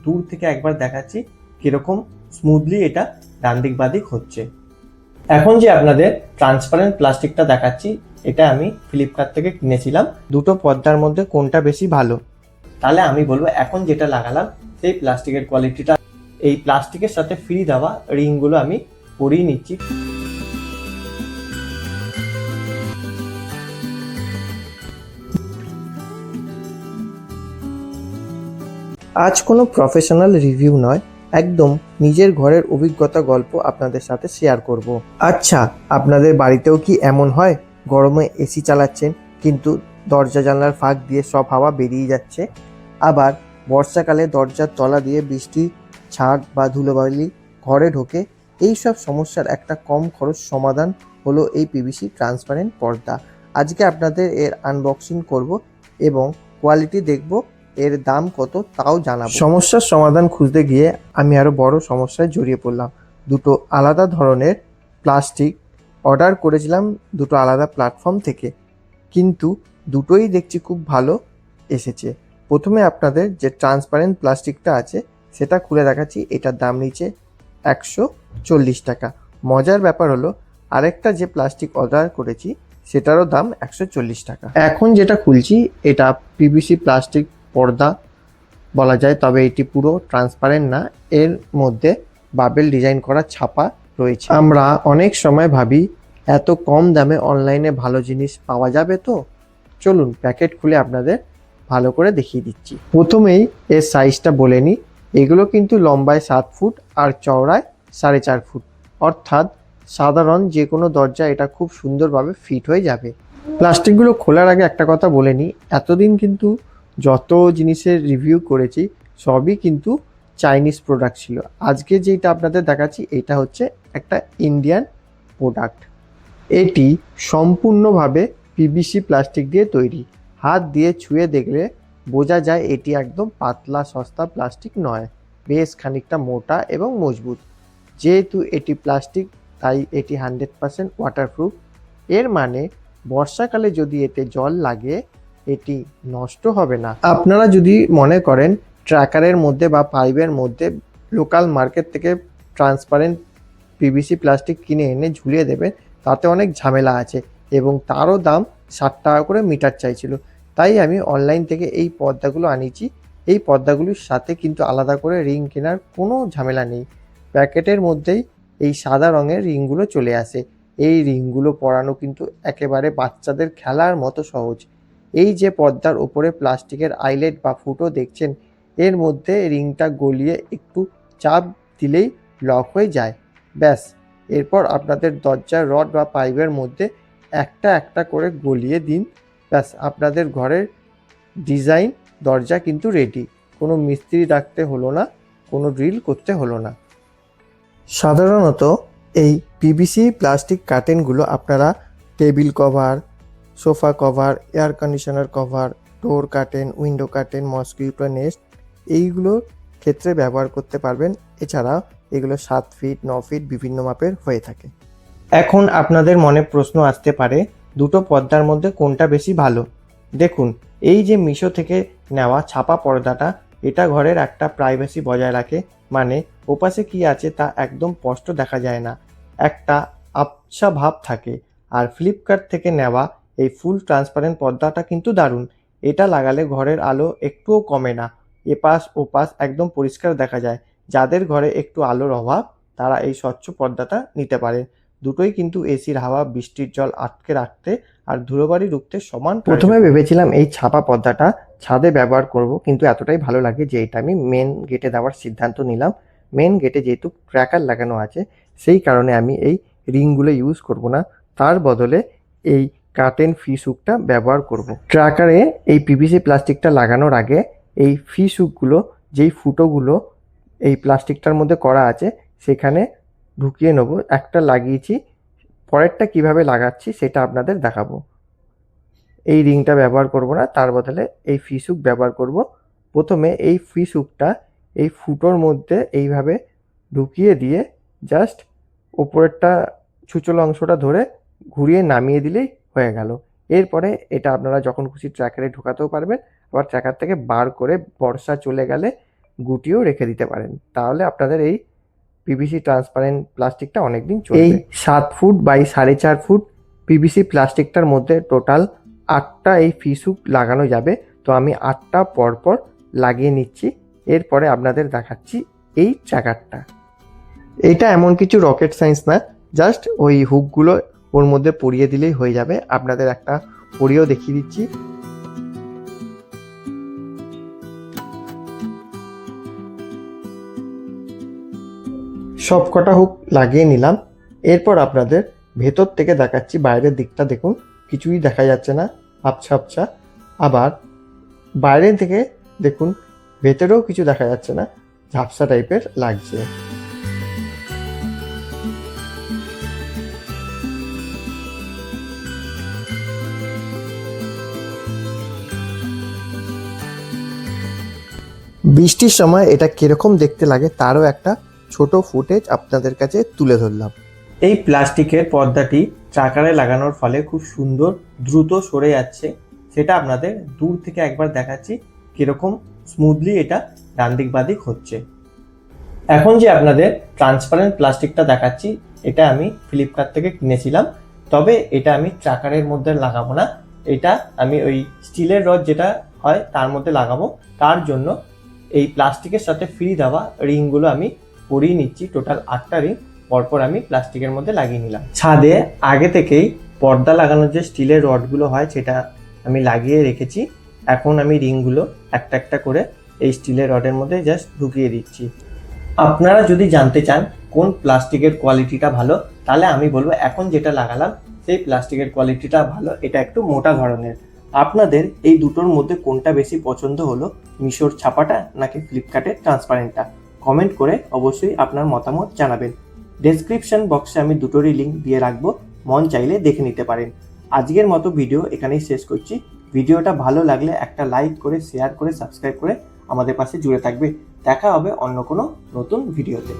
দূর থেকে একবার দেখাচ্ছি কিরকম স্মুথলি এটা ডান দিক বাদিক হচ্ছে। এখন যে আপনাদের ট্রান্সপারেন্ট প্লাস্টিকটা দেখাচ্ছি, এটা আমি ফ্লিপকার্ট থেকে কিনেছিলাম। দুটো পর্দার মধ্যে কোনটা বেশি ভালো, তাহলে আমি বলবো এখন যেটা লাগালাম সেই প্লাস্টিকের কোয়ালিটিটা। এই প্লাস্টিকের সাথে ফ্রি দেওয়া রিংগুলো আমি পরিয়ে নিচ্ছি। আজ কোনো প্রফেশনাল রিভিউ নয়, একদম নিজের ঘরের অভিজ্ঞতা গল্প আপনাদের সাথে শেয়ার করব। আচ্ছা, আপনাদের বাড়িতেও কি এমন হয় গরমে এসি চালাচ্ছেন কিন্তু দরজা জানলার ফাঁক দিয়ে সব হাওয়া বেরিয়ে যাচ্ছে? আবার বর্ষাকালে দরজার তলা দিয়ে বৃষ্টি ছাট বা ধুলোবালি ঘরে ঢোকে? এই সব সমস্যার একটা কম খরচ সমাধান হলো এই পিভিসি ট্রান্সপারেন্ট পর্দা। আজকে আপনাদের এর আনবক্সিং করব এবং কোয়ালিটি দেখব, এর দাম কত তাও জানাবো। সমস্যার সমাধান খুঁজতে গিয়ে আমি আরও বড় সমস্যায় জড়িয়ে পড়লাম। দুটো আলাদা ধরনের প্লাস্টিক অর্ডার করেছিলাম দুটো আলাদা প্ল্যাটফর্ম থেকে, কিন্তু দুটোই দেখছি খুব ভালো এসেছে। প্রথমে আপনাদের যে ট্রান্সপারেন্ট প্লাস্টিকটা আছে সেটা খুলে দেখাচ্ছি। এটার দাম নিচে 140 টাকা। মজার ব্যাপার হলো আরেকটা যে প্লাস্টিক অর্ডার করেছি সেটারও দাম 140 টাকা। এখন যেটা খুলছি এটা পিভিসি প্লাস্টিক পর্দা বলা যায়, তবে এটি পুরো ট্রান্সপারেন্ট না, এর মধ্যে বাবেল ডিজাইন করা ছাপা রয়েছে। আমরা অনেক সময় ভাবি এত কম দামে অনলাইনে ভালো জিনিস পাওয়া যাবে তো? চলুন প্যাকেট খুলে আপনাদের ভালো করে দেখিয়ে দিচ্ছি। প্রথমেই এর সাইজটা বলে নিই। এগুলো কিন্তু লম্বায় 7 ফুট আর চওড়ায় 4.5 ফুট, অর্থাৎ সাধারণ যে কোনো দরজা এটা খুব সুন্দরভাবে ফিট হয়ে যাবে। প্লাস্টিকগুলো খোলার আগে একটা কথা বলে নিই, এতদিন কিন্তু যত জিনিসের রিভিউ করেছি সবই কিন্তু চাইনিজ প্রোডাক্ট ছিল। আজকে যেটা আপনাদের দেখাচ্ছি এটা হচ্ছে একটা ইন্ডিয়ান প্রোডাক্ট। এটি সম্পূর্ণভাবে পিভিসি প্লাস্টিক দিয়ে তৈরি। হাত দিয়ে ছুঁয়ে দেখলে বোঝা যায় এটি একদম পাতলা সস্তা প্লাস্টিক নয়, বেশ খানিকটা মোটা এবং মজবুত। যেহেতু এটি প্লাস্টিক তাই এটি 100% ওয়াটারপ্রুফ। এর মানে বর্ষাকালে যদি এতে জল লাগে এটি নষ্ট হবে না। আপনারা যদি মনে করেন ট্র্যাকারের মধ্যে বা পাইপের মধ্যে লোকাল মার্কেট থেকে ট্রান্সপারেন্ট পিভিসি প্লাস্টিক কিনে এনে ঝুলিয়ে দেবেন, তাতে অনেক ঝামেলা আছে এবং তারও দাম 60 টাকা করে মিটার চাইছিল। তাই আমি অনলাইন থেকে এই পর্দাগুলো আনিয়েছি। এই পর্দাগুলির সাথে কিন্তু আলাদা করে রিং কেনার কোনো ঝামেলা নেই। প্যাকেটের মধ্যেই এই সাদা রঙের রিংগুলো চলে আসে। এই রিংগুলো পরানো কিন্তু একেবারে বাচ্চাদের খেলার মতো সহজ। এই যে পর্দার ওপরে প্লাস্টিকের আইলেট বা ফুটো দেখছেন, এর মধ্যে রিংটা গলিয়ে একটু চাপ দিলেই লক হয়ে যায়। ব্যাস, এরপর আপনাদের দরজার রড বা পাইপের মধ্যে একটা একটা করে গলিয়ে দিন। ব্যাস, আপনাদের ঘরের ডিজাইন দরজা কিন্তু রেডি। কোনো মিস্ত্রি রাখতে হলো না, কোনো ড্রিল করতে হলো না। সাধারণত এই পিভিসি প্লাস্টিক কার্টেনগুলো আপনারা table cover, sofa cover, air conditioner cover, door curtain, window curtain, mosquito net এইগুলোর ক্ষেত্রে ব্যবহার করতে পারবেন। এছাড়া এগুলো 7 ফিট 9 ফিট বিভিন্ন মাপের হয়ে থাকে। এখন আপনাদের মনে প্রশ্ন আসতে পারে দুটো পর্দার মধ্যে কোনটা বেশি ভালো। দেখুন, এই যে মিশো থেকে নেওয়া ছাপা পর্দাটা, এটা ঘরের একটা প্রাইভেসি বজায় রাখে, মানে ওপাশে কি আছে তা একদম স্পষ্ট দেখা যায় না, একটা আবছা ভাব থাকে। আর ফ্লিপকার্ট থেকে নেওয়া এই ফুল ট্রান্সপারেন্ট পর্দাটা কিন্তু দারুণ। এটা লাগালে ঘরের আলো একটুও কমে না, এপাশ ওপাশ একদম পরিষ্কার দেখা যায়। যাদের ঘরে একটু আলোর অভাব তারা এই স্বচ্ছ পর্দাটা নিতে পারে। দুটোই কিন্তু এসির হাওয়া, বৃষ্টির জল আটকে রাখতে আর ধুলোবালি রুখতে সমান। প্রথমে ভেবেছিলাম এই ছাপা পর্দাটা ছাদে ব্যবহার করব, কিন্তু এতটাই ভালো লাগে যে এটা আমি মেন গেটে দেওয়ার সিদ্ধান্ত নিলাম। মেন গেটে যেহেতু ক্র্যাকার লাগানো আছে সেই কারণে আমি এই রিংগুলো ইউজ করব না, তার বদলে এই কার্টেন ফিস হুকটা ব্যবহার করব। ট্র্যাকারে এই পিভিসি প্লাস্টিকটা লাগানোর আগে এই ফিস হুকগুলো, যেই ফুটোগুলো এই প্লাস্টিকটার মধ্যে করা আছে সেখানে ঢুকিয়ে নেব। একটা লাগিয়েছি, পরেরটা কিভাবে লাগাচ্ছি সেটা আপনাদের দেখাবো। এই রিংটা ব্যবহার করব না, তার বদলে এই ফিস হুক ব্যবহার করব। প্রথমে এই ফিস হুকটা এই ফুটোর মধ্যে এইভাবে ঢুকিয়ে দিয়ে জাস্ট ওপরেরটা ছুঁচলো অংশটা ধরে ঘুরিয়ে নামিয়ে দিলেই হয়ে গেল। এরপরে এটা আপনারা যখন খুশি ট্র্যাকারে ঢোকাতেও পারবেন, আবার ট্র্যাকার থেকে বার করে বর্ষা চলে গেলে গুটিয়েও রেখে দিতে পারেন, তাহলে আপনাদের এই পিভিসি ট্রান্সপারেন্ট প্লাস্টিকটা অনেকদিন চলবে। এই 7 ফুট বাই 4.5 ফুট পিভিসি প্লাস্টিকটার মধ্যে টোটাল 8টা এই ফিশ হুক লাগানো যাবে। তো আমি 8টা পরপর লাগিয়ে নিচ্ছি, এরপরে আপনাদের দেখাচ্ছি এই চাকারটা। এটা এমন কিছু রকেট সায়েন্স না, জাস্ট ওই হুকগুলো ওর মধ্যে পরিয়ে দিলেই হয়ে যাবে। আপনাদের একটা পরিয়েও দেখিয়ে দিচ্ছি। সব কটা হুক লাগিয়ে নিলাম, এরপর আপনাদের ভেতর থেকে দেখাচ্ছি। বাইরের দিকটা দেখুন, কিছুই দেখা যাচ্ছে না, আবছা আবছা। আবার বাইরে থেকে দেখুন, ভেতরেও কিছু দেখা যাচ্ছে না, ঝাপসা টাইপের লাগছে। বৃষ্টির সময় এটা কিরকম দেখতে লাগে তারও একটা ছোট ফুটেজ আপনাদের কাছে তুলে ধরলাম। এই প্লাস্টিকের পর্দাটি চাকারে লাগানোর ফলে খুব সুন্দর দ্রুত সরে যাচ্ছে, সেটা আপনাদের দূর থেকে একবার দেখাচ্ছি কিরকম স্মুথলি এটা ডান দিক বাদিক হচ্ছে। এখন যে আপনাদের ট্রান্সপারেন্ট প্লাস্টিকটা দেখাচ্ছি, এটা আমি ফ্লিপকার্ট থেকে কিনেছিলাম। তবে এটা আমি চাকারের মধ্যে লাগাবো না, এটা আমি ওই স্টিলের রড যেটা হয় তার মধ্যে লাগাবো। তার জন্য এই প্লাস্টিকের সাথে ফ্রি দেওয়া রিংগুলো আমি পরিয়ে নিচ্ছি। টোটাল 8টা রিং পরপর আমি প্লাস্টিকের মধ্যে লাগিয়ে নিলাম। ছাদে আগে থেকেই পর্দা লাগানোর যে স্টিলের রডগুলো হয় সেটা আমি লাগিয়ে রেখেছি। এখন আমি রিংগুলো একটা একটা করে এই স্টিলের রডের মধ্যে জাস্ট ঢুকিয়ে দিচ্ছি। আপনারা যদি জানতে চান কোন প্লাস্টিকের কোয়ালিটিটা ভালো, তাহলে আমি বলবো এখন যেটা লাগালাম সেই প্লাস্টিকের কোয়ালিটিটা ভালো, এটা একটু মোটা ধরনের। আপনাদের এই দুটোর মধ্যে কোনটা বেশি পছন্দ হলো, মিশোর ছাপাটা নাকি ফ্লিপকার্টের ট্রান্সপারেন্টটা? কমেন্ট করে অবশ্যই আপনার মতামত জানাবেন। ডেসক্রিপশন বক্সে আমি দুটোরই লিঙ্ক দিয়ে রাখবো, মন চাইলে দেখে নিতে পারেন। আজকের মতো ভিডিও এখানেই শেষ করছি। ভিডিওটা ভালো লাগলে একটা লাইক করে, শেয়ার করে, সাবস্ক্রাইব করে আমাদের পাশে জুড়ে থাকবে। দেখা হবে অন্য কোনো নতুন ভিডিওতে।